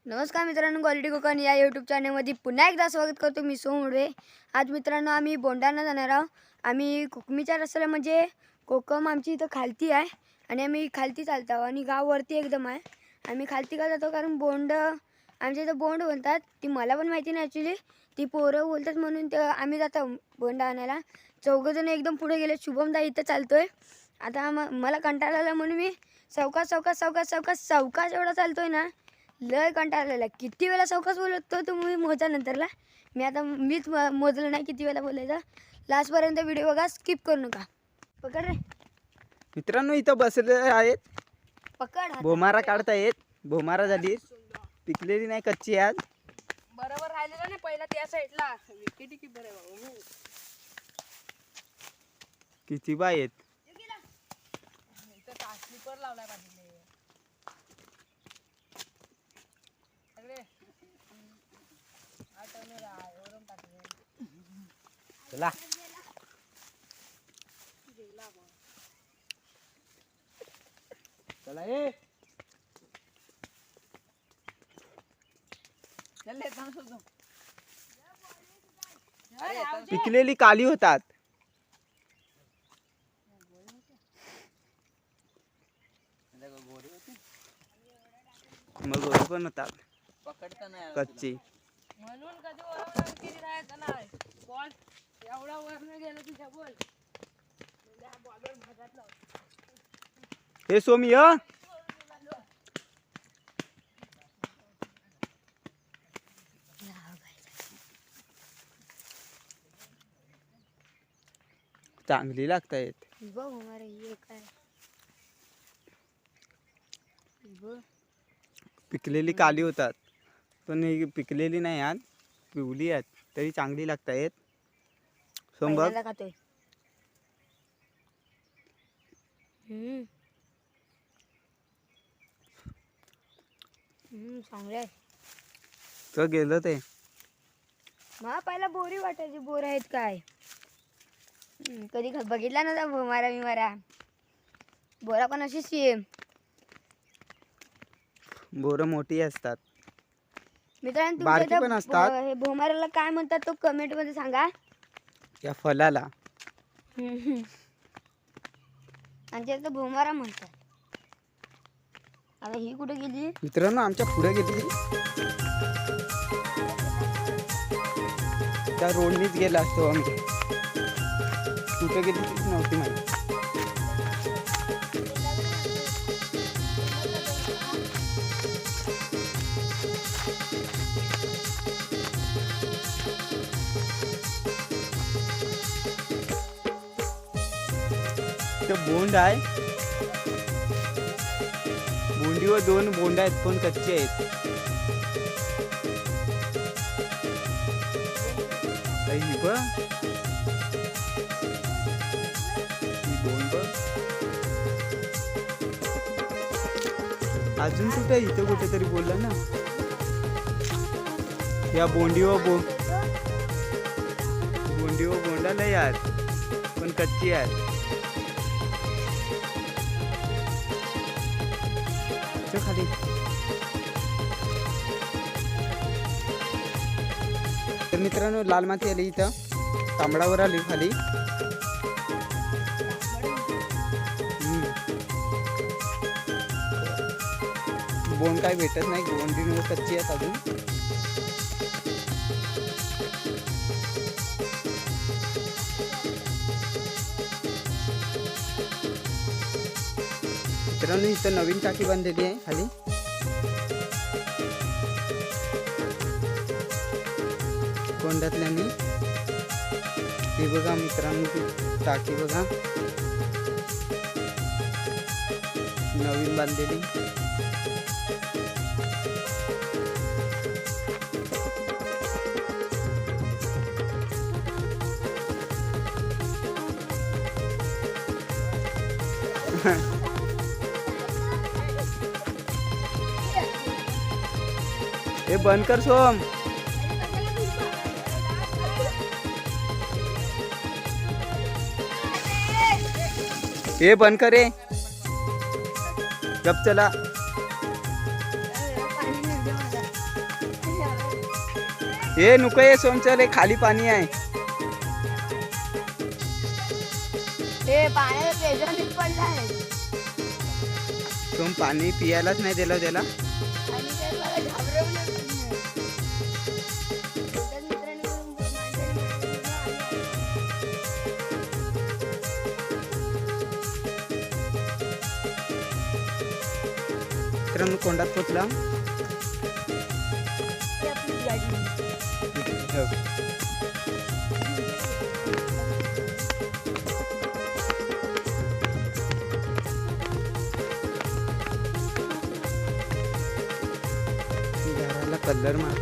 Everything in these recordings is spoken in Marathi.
नमस्कार मित्रांनो, क्वालिटी कोकण या यूट्यूब चॅनलमध्ये पुन्हा एकदा स्वागत करतो. मी सोमडे. आज मित्रांनो आम्ही बोंडाणा जाणार आहोत. आम्ही कोकमीच्या रस्त्याला म्हणजे कोकम आमची इथं खालती आहे आणि आम्ही खालती चालतो आणि गाव वरती एकदम आहे. आम्ही खालती का जातो कारण बोंड आमच्या इथं बोंड बोलतात. ती मला पण माहिती नाही ॲक्च्युली, ती पोरं बोलतात म्हणून ते आम्ही जातो बोंड आणायला. चौघंजण एकदम पुढे गेले. शुभमदा इथं चालतोय. आता मला कंटाळा आला म्हणून मी सावकाश एवढा चालतोय ना, लय कंटाळा आलेला. किती वेळा सावकाश बोलतो तुम्ही मोजा नंतरला. मीच मोजलं नाही किती वेळा बोलायचं. लास्टपर्यंत व्हिडिओ बघा, स्किप करू नका. पकड रे मित्रांनो, इथं बसले आहेत. पकड. भोमारा काढतायत. भोमारा झाली, पिकलेली नाही, कच्ची आज. बरोबर राहिलेला नाही पहिला त्या साईडला विकेटी की बरे बाबा. किती बाय आहेत. इथं स्लीपर लावलाय बाजूला सगळे आठवले वरून टाकले. चला चला ए चल थांब सोडू. पिकलेली काली होतात. मग गोरी पण होतात कच्ची. म्हणून कधी वरून किती राहायचं नाही. बॉल एवढा वरनं गेला तुझ्या बॉल बॉलवर भागात लाव. हे सोमी चांगली लागतायत. बघ हमारे ये काय बघ. पिकलेली काली होतात, पण ही पिकलेली नाही आज, पिवली आहेत तरी चांगली लागतायत. सोम बघ. पहिल्यांदा खातोय. चांगले आहे. तर गेलं ते मला पहिला बोरी वाटायची, बोर आहेत काय. कधी बघितला नव्हता भोमारा बिमारा. बोरा पण अशी सेम. बोरं मोठी असतात. मित्रांनो, बारकी पण असतात. हे भोमाराला काय म्हणतात तो कमेंट मध्ये सांगा. या फलाला आमच्या इथं भोमारा म्हणतात. आता ही कुठे गेली? मित्रांनो, आमच्या पुढे गेली, त्या रोडनीच गेला असतो आम्ही. कुठे गेली तीच नव्हती माहिती. बोंड आहे. बोंडीवर दोन बोंड आहेत, पण कच्चे आहेत. ही बघ, ही बोंड बघ. अजून कुठे इथं कुठेतरी बोलला ना. या बोंडीवर बोंडा नाही यार, पण कच्ची आहे. खाली तर मित्रांनो, लाल माती आली इथं, तांबडावर आली खाली. बोंड काय भेटत नाही, बोंडीवर कच्ची आहेत अजून. मित्रांनो, इथं नवीन टाकी बांधलेली आहे खाली. कोंडातल्यानी ती बघा मित्रांनो, ती टाकी बघा, नवीन बांधलेली. हे बंद कर सोम. हे बंद कर रे. गप चला. पाणी नाही हे नको ये सोम, चल हे खाली पाणी आहे. हे पाण्याचा प्रेशर पडला आहे सोम पाणी पियालाच नाही दिलं त्याला. आणि ते मला घाबरवलं पण नाही. त्याच मित्राने करून मित्रांनो कोंडात पोचला. ते आपली गाडी घराला कलर मार.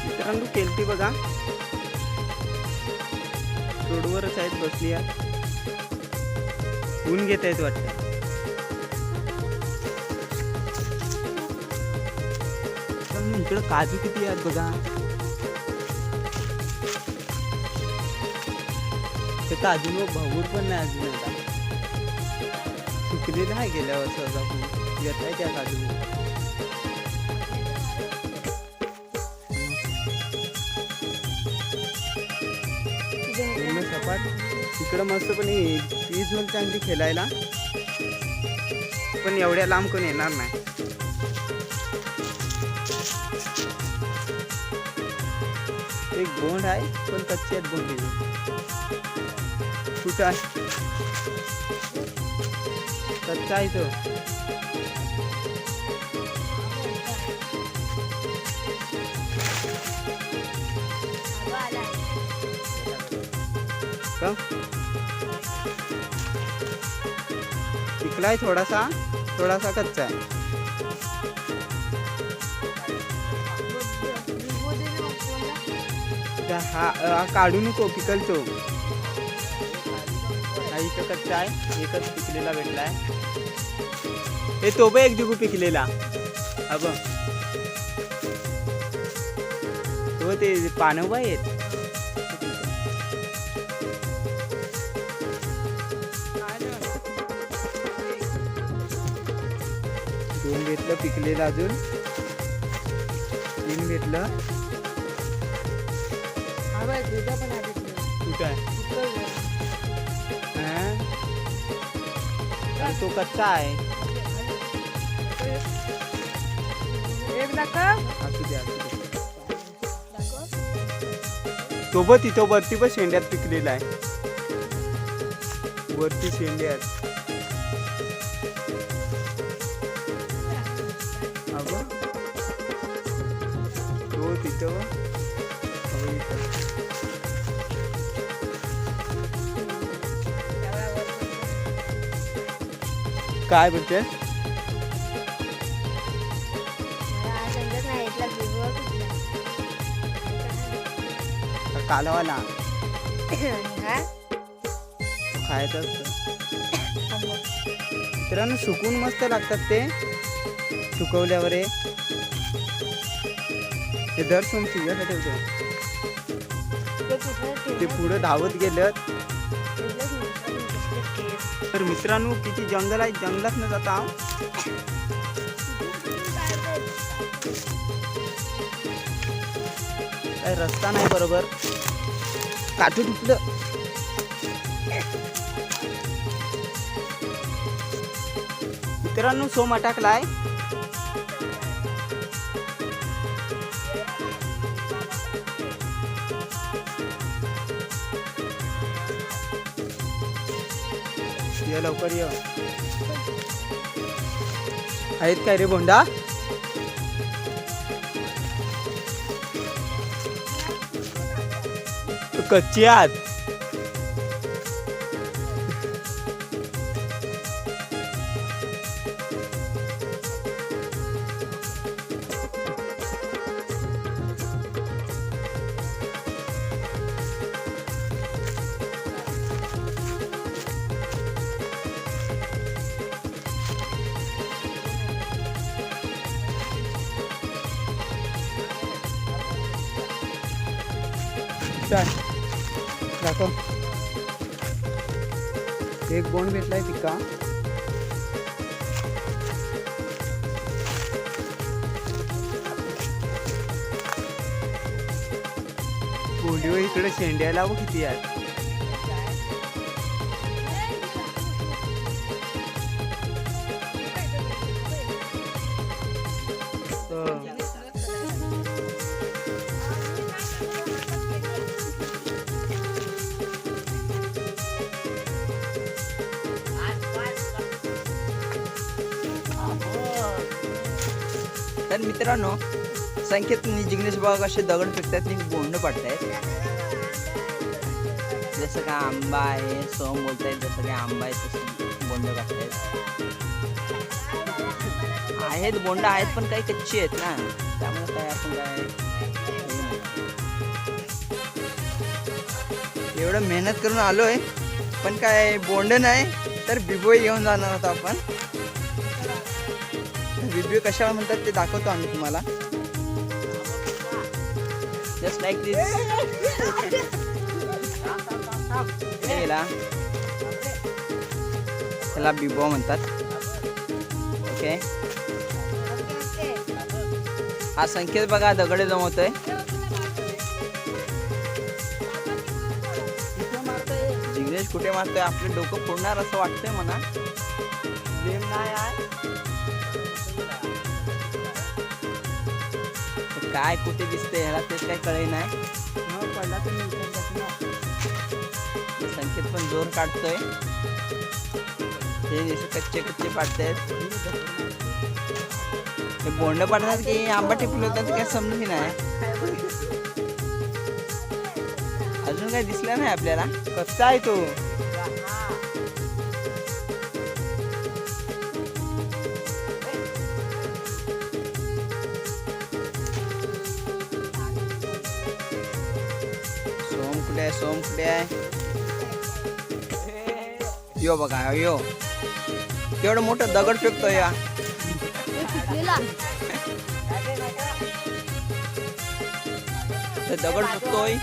मित्रांनो केलती बघा, रोडवरच आहेत बसली आहेत. ऊन घेत आहेत वाटतं. इकडं काजू किती आहेत बघा. ते अजून भाऊर पण नाही अजून आता. सुकलेलं आहे गेल्या वर्षी आपण येत आहे त्या काजू. पूर्ण सपाट. इकडं मस्त पण पीस होल चांगली खेळायला, पण एवढ्या लांब कोण येणार नाही. एक बोंड आहे पण कच्ची आहेत बोंड. कुठं आहे कच्चा आहे तो. का पिकलाय थोडासा, थोडासा कच्चा आहे. हा काढू नको, पिकलतो. हा इथं कच्चा आहे, एकच पिकलेला भेटलाय. हे तो बघ एक दिगू पिकलेला. अब तो ते पानं बाय आहेत. दोन भेटलं पिकलेलं, अजून 3 भेटलं. कुठं आहे तो कच्चा आहे. असू दे, असू दे. तो बघ तिथं वरती पण शेंड्यात पिकलेला आहे. वरती शेंड्यात तो तिथं काय बोलते. कालवाला खायचं असतं. मित्रांनो सुकून मस्त लागतात ते, सुकवल्यावर. ते दर सोम तुझ्यासाठी होतं. ते पुढे धावत गेलं. तर मित्रांनो किती जंगल आहे, जंगलात न जाता काय रस्ता नाही बरोबर. काठू तुटलं. मित्रांनो सोम अटकलाय. ये लवकर ये. आहेत काय रे बोंडा. कच्ची आत. दाखव. एक बोंड भेटलाय पिका. कोंडीवर इकडे शेंड्या लावू किती आहेत. तर मित्रांनो, संकेत आणि जिग्नेश बाग असे दगड फेकतात आणि बोंड पाडतायत. जसं काय आंबा आहे, सोम बोलतायत जसं काय आंबा आहे तसं बोंड काढतायत. आहेत बोंड आहेत पण काही कच्ची आहेत ना, त्यामुळे काय आपण काय एवढं मेहनत करून आलोय पण काय बोंड नाही तर बिबोई घेऊन जाणार होतो आपण. बिबोई कशाला म्हणतात ते दाखवतो आम्ही तुम्हाला. जस्ट लाईक दिस. त्याला बिबो म्हणतात. ओके, हा संकेत बघा दगडे जमवतोय. जिग्नेश कुठे मारतोय, आपलं डोकं फोडणार असं वाटतंय म्हणा. काय कुठे दिसतंय ह्याला तेच काय कळे नाही. संकेत पण जोर काढतोय. हे कच्चे कच्चे पाडतायत. हे बोंड पाडतात की आंबा टिपले होतात काय समजून नाही. अजून काय दिसलं नाही आपल्याला. कच्चा आहे तो. सोम कुठे आहे. यो बघा यो केवढं मोठं दगड फेकतोय. या दगड फेकतोय.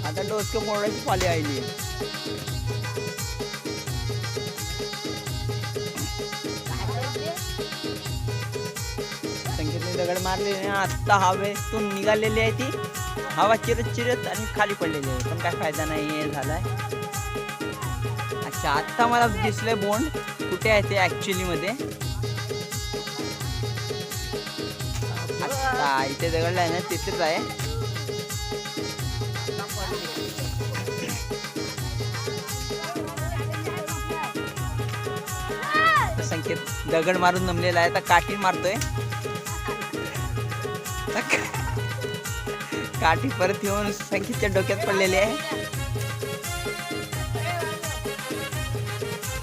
आता डोसकं मोडायची पाली आली. संकेतने दगड मारले आता हवेतून निघालेली आहे ती. हवा चिरत चिरत आणि खाली पडलेली आहे पण काय फायदा नाही झालाय. अच्छा, आता मला दिसलंय बोंड कुठे आहे ते ऍक्च्युअली मध्ये. आता इथे दगडला आहे ना तिथेच आहे. संकेत दगड मारून जमलेला आहे. आता काठी मारतोय. काठी परत येऊन संकेतच्या डोक्यात पडलेली आहे.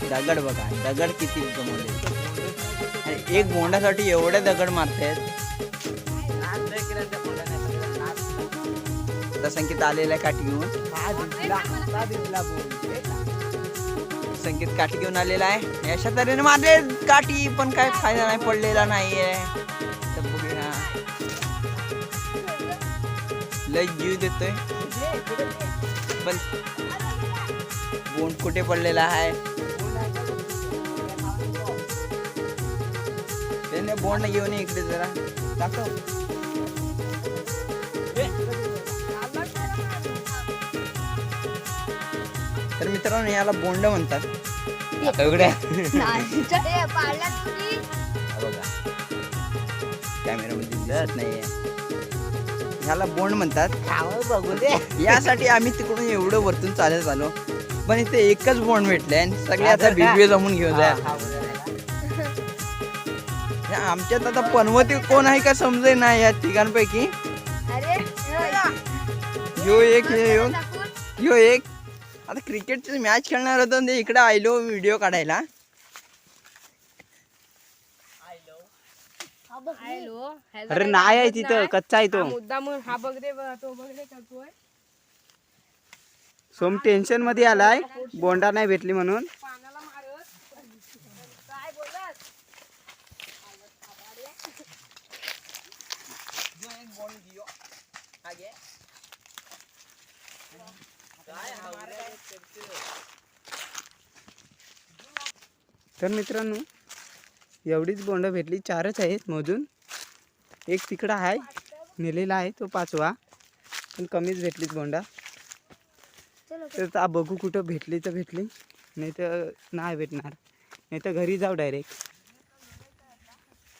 दगड बघा, दगड किती जमवले. एक बोंडासाठी एवढे दगड मारतायत. आता संकेत आलेला आहे काठी घेऊन. संकेत काठी घेऊन आलेला आहे. अशा तऱ्हेने मारले काठी पण काय फायदा नाही पडलेला नाहीये. तर बघूया लय जीव देतोय पण बोंड कुठे पडलेला आहे. त्याने बोंड घेऊन इकडे जरा दाखव. तर मित्रांनो याला बोंड म्हणतात. बघा कॅमेरामध्ये दिसत नाहीये. ह्याला बोंड म्हणतात. बघू दे. यासाठी आम्ही तिकडून एवढं वरतून चालत आलो पण इथे एकच बोंड भेटले आणि सगळे आता बिबी जमून घेऊन जा. आमच्यात आता पनवती कोण आहे का समजे नाही या तिघांपैकी. यो एक यो एक. आता क्रिकेटची मॅच खेळणार होतो ते इकडे आलो व्हिडिओ काढायला. अरे नाही आहे तिथं, कच्चा आहे तो. मुद्दाम हा बघ रे तो बघ रे करतोय. सोम टेन्शन मध्ये आलाय बोंडा नाही भेटली म्हणून. पानाला मारत काय बोलत. तर मित्रांनो एवढीच बोंड भेटली. 4च आहेत मोजून. एक तिकडं आहे नेलेला आहे तो 5वा. पण कमीच भेटलीत बोंडा. चलो तर आता बघू कुठं भेटली तर भेटली, नाही तर नाही भेटणार, नाही तर घरी जाऊ डायरेक्ट.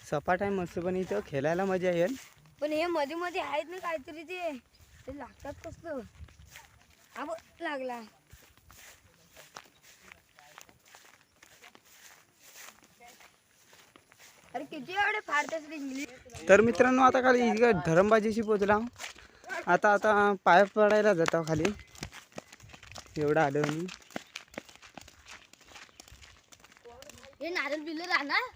सपाट आहे मस्त, पण इथं खेळायला मजा येईल. पण हे मध्ये मध्ये आहेत ना काहीतरी ते लागतात कसलं. अब लागला. अरे किती एवढे फाडतात रे इंग्लिश. तर मित्रांनो आता खाली इकडं धरमबाजीशी पोचला. आता पाय पडायला जातो खाली, एवढं आलं मी. हे नारळ बिल राहणार.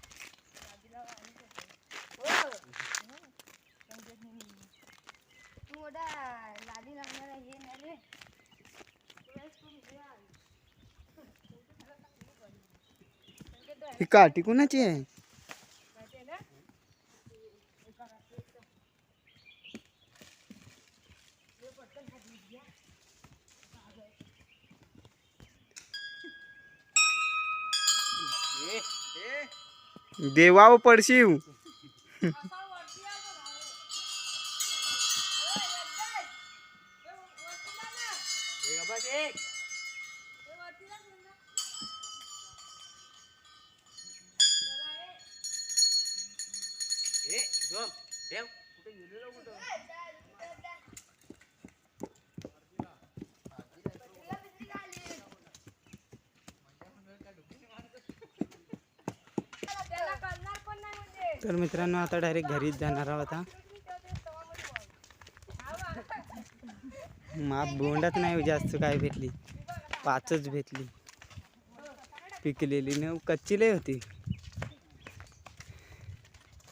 मोठा लादी लागणार आहे हे नाही रे. ही काठी कुणाची आहे? देवाव पडशीव. तर मित्रांनो आता डायरेक्ट घरीच जाणार आहोत. आता माप बोंडात नाही जास्त काय भेटली, 5च भेटली. पिकलेली न कच्ची लय होती.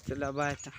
चला बाय आता.